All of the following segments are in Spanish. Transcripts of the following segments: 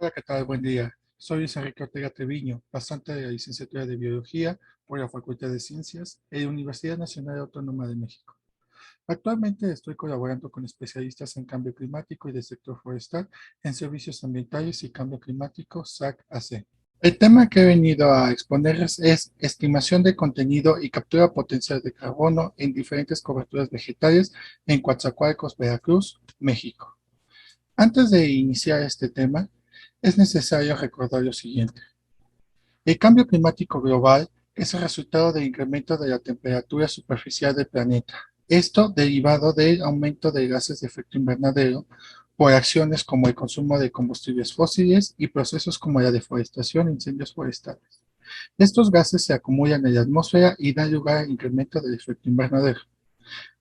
Hola, ¿qué tal? Buen día. Soy Luis Enrique Ortega Treviño, pasante de la licenciatura de Biología por la Facultad de Ciencias de la Universidad Nacional Autónoma de México. Actualmente estoy colaborando con especialistas en cambio climático y del sector forestal en servicios ambientales y cambio climático SAC-AC. El tema que he venido a exponerles es estimación de contenido y captura potencial de carbono en diferentes coberturas vegetales en Coatzacoalcos, Veracruz, México. Antes de iniciar este tema, es necesario recordar lo siguiente. El cambio climático global es el resultado del incremento de la temperatura superficial del planeta. Esto derivado del aumento de gases de efecto invernadero por acciones como el consumo de combustibles fósiles y procesos como la deforestación e incendios forestales. Estos gases se acumulan en la atmósfera y dan lugar al incremento del efecto invernadero.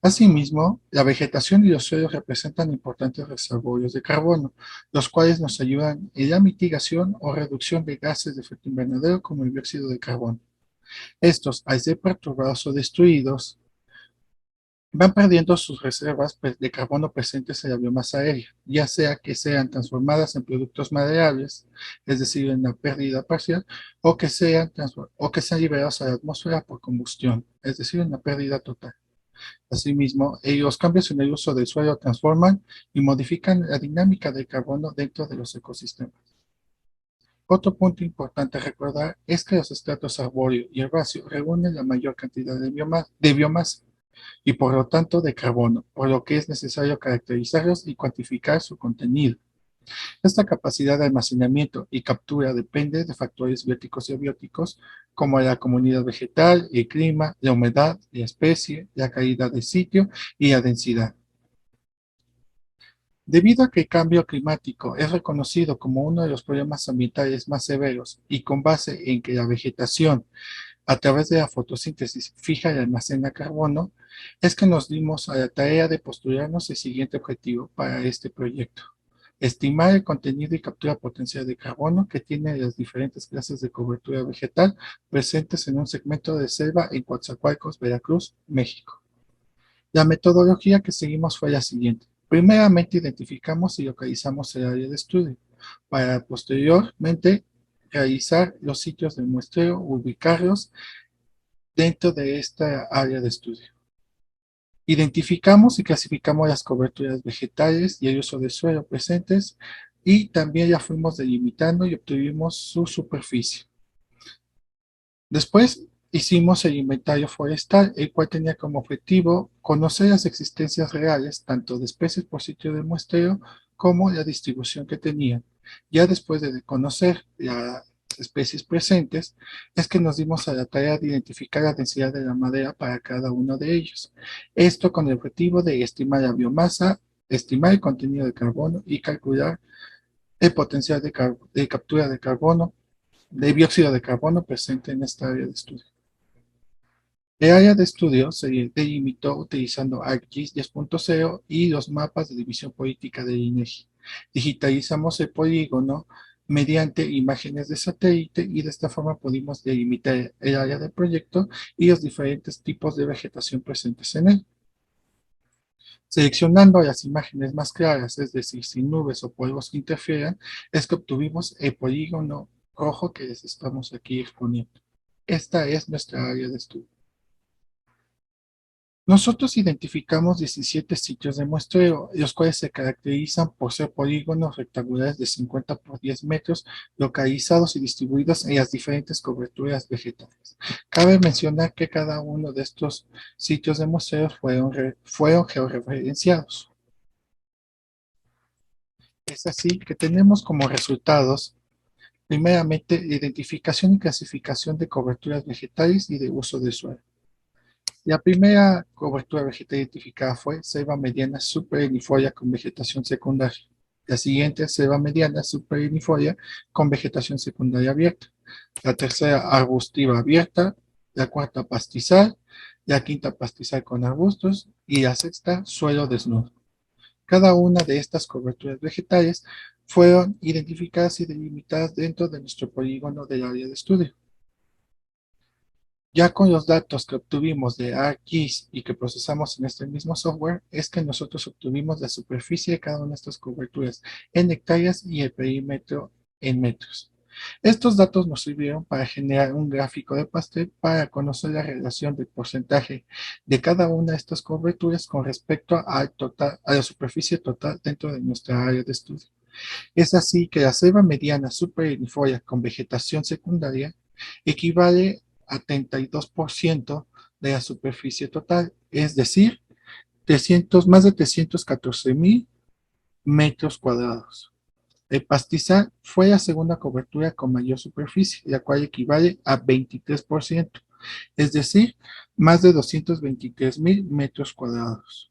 Asimismo, la vegetación y los suelos representan importantes reservorios de carbono, los cuales nos ayudan en la mitigación o reducción de gases de efecto invernadero como el dióxido de carbono. Estos, al ser perturbados o destruidos, van perdiendo sus reservas de carbono presentes en la biomasa aérea, ya sea que sean transformadas en productos maleables, es decir, en la pérdida parcial, o que sean liberados a la atmósfera por combustión, es decir, en la pérdida total. Asimismo, los cambios en el uso del suelo transforman y modifican la dinámica del carbono dentro de los ecosistemas. Otro punto importante a recordar es que los estratos arbóreo y herbáceo reúnen la mayor cantidad de biomasa y por lo tanto de carbono, por lo que es necesario caracterizarlos y cuantificar su contenido. Esta capacidad de almacenamiento y captura depende de factores bióticos y abióticos como la comunidad vegetal, el clima, la humedad, la especie, la calidad del sitio y la densidad. Debido a que el cambio climático es reconocido como uno de los problemas ambientales más severos y con base en que la vegetación a través de la fotosíntesis fija y almacena carbono, es que nos dimos a la tarea de postularnos el siguiente objetivo para este proyecto. Estimar el contenido y captura potencial de carbono que tienen las diferentes clases de cobertura vegetal presentes en un segmento de selva en Coatzacoalcos, Veracruz, México. La metodología que seguimos fue la siguiente. Primeramente identificamos y localizamos el área de estudio, para posteriormente realizar los sitios de muestreo, ubicarlos dentro de esta área de estudio. Identificamos y clasificamos las coberturas vegetales y el uso de suelo presentes y también ya fuimos delimitando y obtuvimos su superficie. Después hicimos el inventario forestal, el cual tenía como objetivo conocer las existencias reales tanto de especies por sitio de muestreo como la distribución que tenían. Ya después de conocer las especies presentes, es que nos dimos a la tarea de identificar la densidad de la madera para cada uno de ellos. Esto con el objetivo de estimar la biomasa, estimar el contenido de carbono y calcular el potencial de captura de carbono de dióxido de carbono presente en esta área de estudio. El área de estudio se delimitó utilizando ArcGIS 10.0 y los mapas de división política del INEGI. Digitalizamos el polígono mediante imágenes de satélite y de esta forma pudimos delimitar el área del proyecto y los diferentes tipos de vegetación presentes en él. Seleccionando las imágenes más claras, es decir, sin nubes o polvos que interfieran, es que obtuvimos el polígono rojo que les estamos aquí exponiendo. Esta es nuestra área de estudio. Nosotros identificamos 17 sitios de muestreo, los cuales se caracterizan por ser polígonos rectangulares de 50 por 10 metros, localizados y distribuidos en las diferentes coberturas vegetales. Cabe mencionar que cada uno de estos sitios de muestreo fueron georreferenciados. Es así que tenemos como resultados, primeramente, identificación y clasificación de coberturas vegetales y de uso de suelo. La primera cobertura vegetal identificada fue selva mediana superinifolia con vegetación secundaria. La siguiente, selva mediana superinifolia con vegetación secundaria abierta. La tercera, arbustiva abierta. La cuarta, pastizal. La quinta, pastizal con arbustos. Y la sexta, suelo desnudo. Cada una de estas coberturas vegetales fueron identificadas y delimitadas dentro de nuestro polígono del área de estudio. Ya con los datos que obtuvimos de ArcGIS y que procesamos en este mismo software, es que nosotros obtuvimos la superficie de cada una de estas coberturas en hectáreas y el perímetro en metros. Estos datos nos sirvieron para generar un gráfico de pastel para conocer la relación del porcentaje de cada una de estas coberturas con respecto al total, a la superficie total dentro de nuestra área de estudio. Es así que la selva mediana superinifolia con vegetación secundaria equivale a 32% de la superficie total, es decir, más de 314,000 metros cuadrados. El pastizal fue la segunda cobertura con mayor superficie, la cual equivale a 23%, es decir, más de 223,000 metros cuadrados.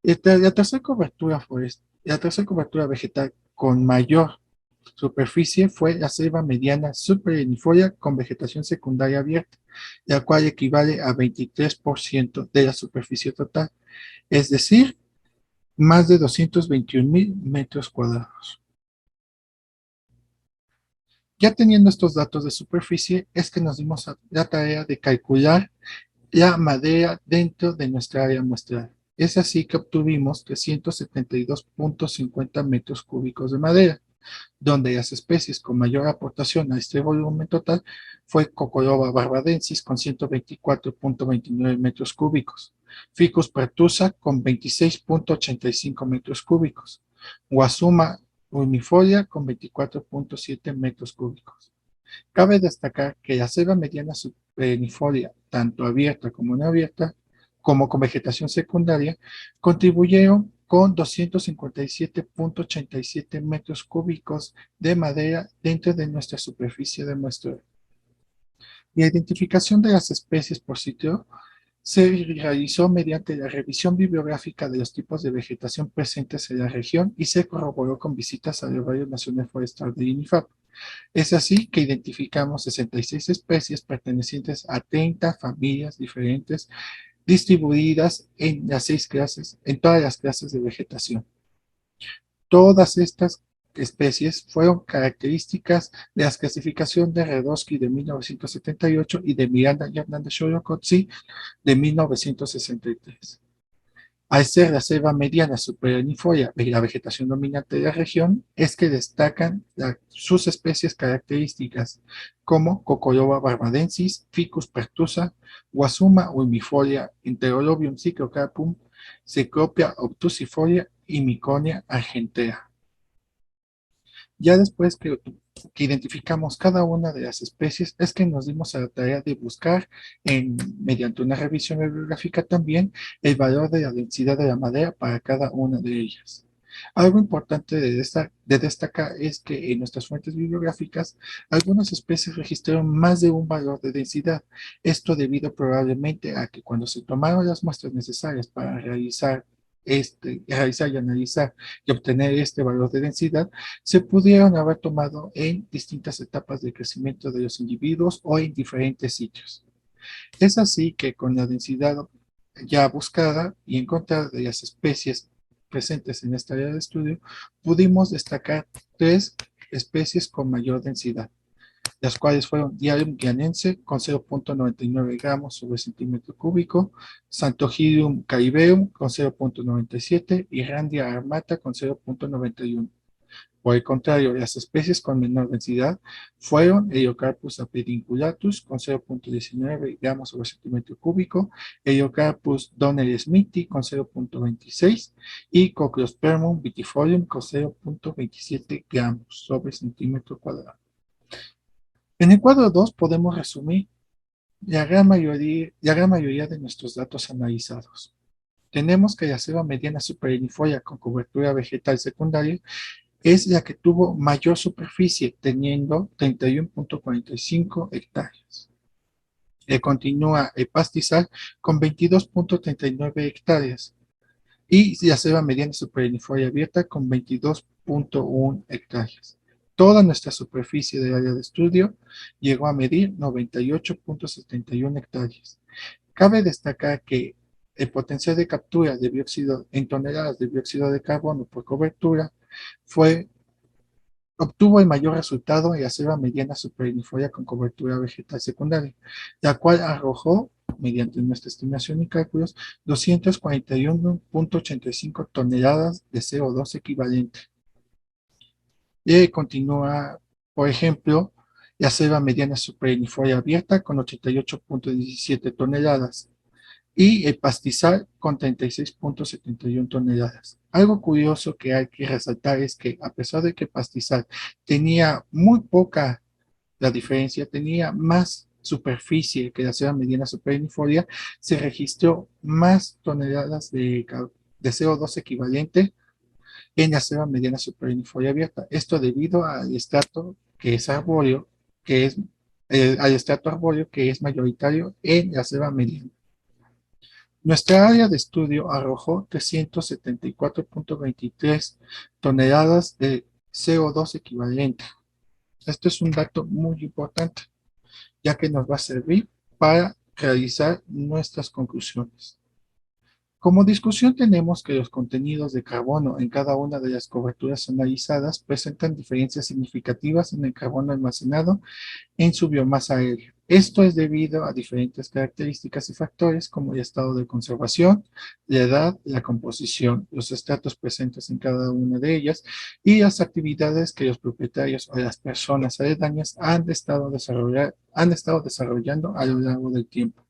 La tercera cobertura vegetal con mayor superficie fue la selva mediana superinifolia con vegetación secundaria abierta, la cual equivale a 23% de la superficie total, es decir, más de 221,000 metros cuadrados. Ya teniendo estos datos de superficie, es que nos dimos a la tarea de calcular la madera dentro de nuestra área muestral. Es así que obtuvimos 372,50 metros cúbicos de madera, donde las especies con mayor aportación a este volumen total fue Cocoloba barbadensis con 124,29 metros cúbicos, Ficus pertusa con 26,85 metros cúbicos, Guasuma unifolia con 24,7 metros cúbicos. Cabe destacar que la selva mediana superinifolia, tanto abierta como no abierta, como con vegetación secundaria, contribuyeron con 257,87 metros cúbicos de madera dentro de nuestra superficie de muestreo. La identificación de las especies por sitio se realizó mediante la revisión bibliográfica de los tipos de vegetación presentes en la región y se corroboró con visitas al Herbario Nacional Forestal de INIFAP. Es así que identificamos 66 especies pertenecientes a 30 familias diferentes distribuidas en las 6 clases, en todas las clases de vegetación. Todas estas especies fueron características de la clasificación de Redosky de 1978 y de Miranda y Hernández Xolocotzi de 1963. Al ser la selva mediana superinifolia y la vegetación dominante de la región, es que destacan sus especies características como Cocoloba barbadensis, Ficus pertusa, Guasuma humifolia, Enterolobium cyclocarpum, Cecropia obtusifolia y Miconia argentea. Ya después que identificamos cada una de las especies, es que nos dimos a la tarea de buscar, mediante una revisión bibliográfica también, el valor de la densidad de la madera para cada una de ellas. Algo importante de destacar es que en nuestras fuentes bibliográficas, algunas especies registraron más de un valor de densidad. Esto debido probablemente a que cuando se tomaron las muestras necesarias para realizar y analizar y obtener este valor de densidad, se pudieron haber tomado en distintas etapas de crecimiento de los individuos o en diferentes sitios. Es así que con la densidad ya buscada y encontrada de las especies presentes en esta área de estudio, pudimos destacar 3 especies con mayor densidad, las cuales fueron Diarium guianense con 0,99 gramos sobre centímetro cúbico, Santohirium caribeum con 0,97 y Randia armata con 0,91. Por el contrario, las especies con menor densidad fueron Heliocarpus apedinculatus con 0,19 gramos sobre centímetro cúbico, Heliocarpus donnelly-smithi con 0,26 y Cochlospermum vitifolium con 0,27 gramos sobre centímetro cuadrado. En el cuadro 2 podemos resumir la gran mayoría de nuestros datos analizados. Tenemos que la selva mediana superinifolia con cobertura vegetal secundaria es la que tuvo mayor superficie, teniendo 31,45 hectáreas. Continúa el pastizal con 22,39 hectáreas y la selva mediana superinifolia abierta con 22,1 hectáreas. Toda nuestra superficie del área de estudio llegó a medir 98,71 hectáreas. Cabe destacar que el potencial de captura de dióxido en toneladas de dióxido de carbono por cobertura obtuvo el mayor resultado en la selva mediana superinifolia con cobertura vegetal secundaria, la cual arrojó, mediante nuestra estimación y cálculos, 241,85 toneladas de CO2 equivalente. Y continúa, por ejemplo, la selva mediana superinifolia abierta con 88,17 toneladas y el pastizal con 36,71 toneladas. Algo curioso que hay que resaltar es que a pesar de que pastizal tenía muy poca la diferencia, tenía más superficie que la selva mediana superinifolia, se registró más toneladas de CO2 equivalente en la selva mediana superinifolia abierta. Esto debido al estrato que es arbóreo, que es al estrato arbóreo que es mayoritario en la selva mediana. Nuestra área de estudio arrojó 374,23 toneladas de CO2 equivalente. Esto es un dato muy importante, ya que nos va a servir para realizar nuestras conclusiones. Como discusión tenemos que los contenidos de carbono en cada una de las coberturas analizadas presentan diferencias significativas en el carbono almacenado en su biomasa aérea. Esto es debido a diferentes características y factores como el estado de conservación, la edad, la composición, los estratos presentes en cada una de ellas y las actividades que los propietarios o las personas aledañas han estado desarrollando a lo largo del tiempo.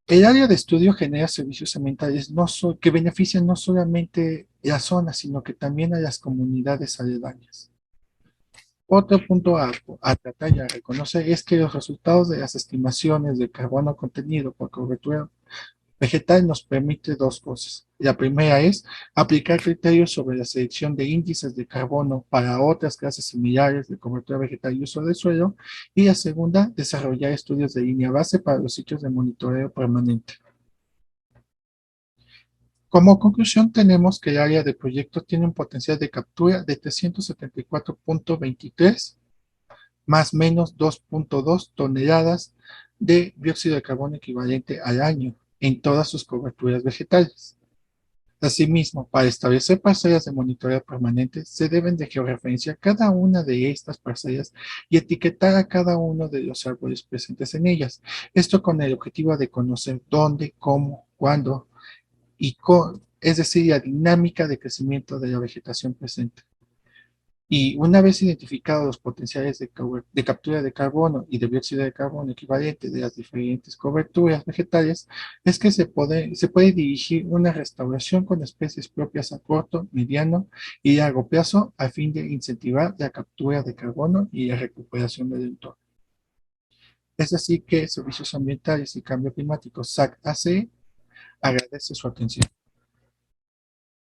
El área de estudio genera servicios ambientales que benefician no solamente la zona, sino que también a las comunidades aledañas. Otro punto a tratar y a reconocer es que los resultados de las estimaciones de carbono contenido por cobertura vegetal nos permite dos cosas. La primera es aplicar criterios sobre la selección de índices de carbono para otras clases similares de cobertura vegetal y uso del suelo. Y la segunda, desarrollar estudios de línea base para los sitios de monitoreo permanente. Como conclusión, tenemos que el área de proyecto tiene un potencial de captura de 374,23 más menos 2,2 toneladas de dióxido de carbono equivalente al año en todas sus coberturas vegetales. Asimismo, para establecer parcelas de monitoreo permanente, se deben de georreferenciar cada una de estas parcelas y etiquetar a cada uno de los árboles presentes en ellas. Esto con el objetivo de conocer dónde, cómo, cuándo es decir, la dinámica de crecimiento de la vegetación presente. Y una vez identificados los potenciales de captura de carbono y de dióxido de carbono equivalente de las diferentes coberturas vegetales, es que se puede dirigir una restauración con especies propias a corto, mediano y largo plazo a fin de incentivar la captura de carbono y la recuperación del entorno. Es así que Servicios Ambientales y Cambio Climático, SAC-ACE, agradece su atención.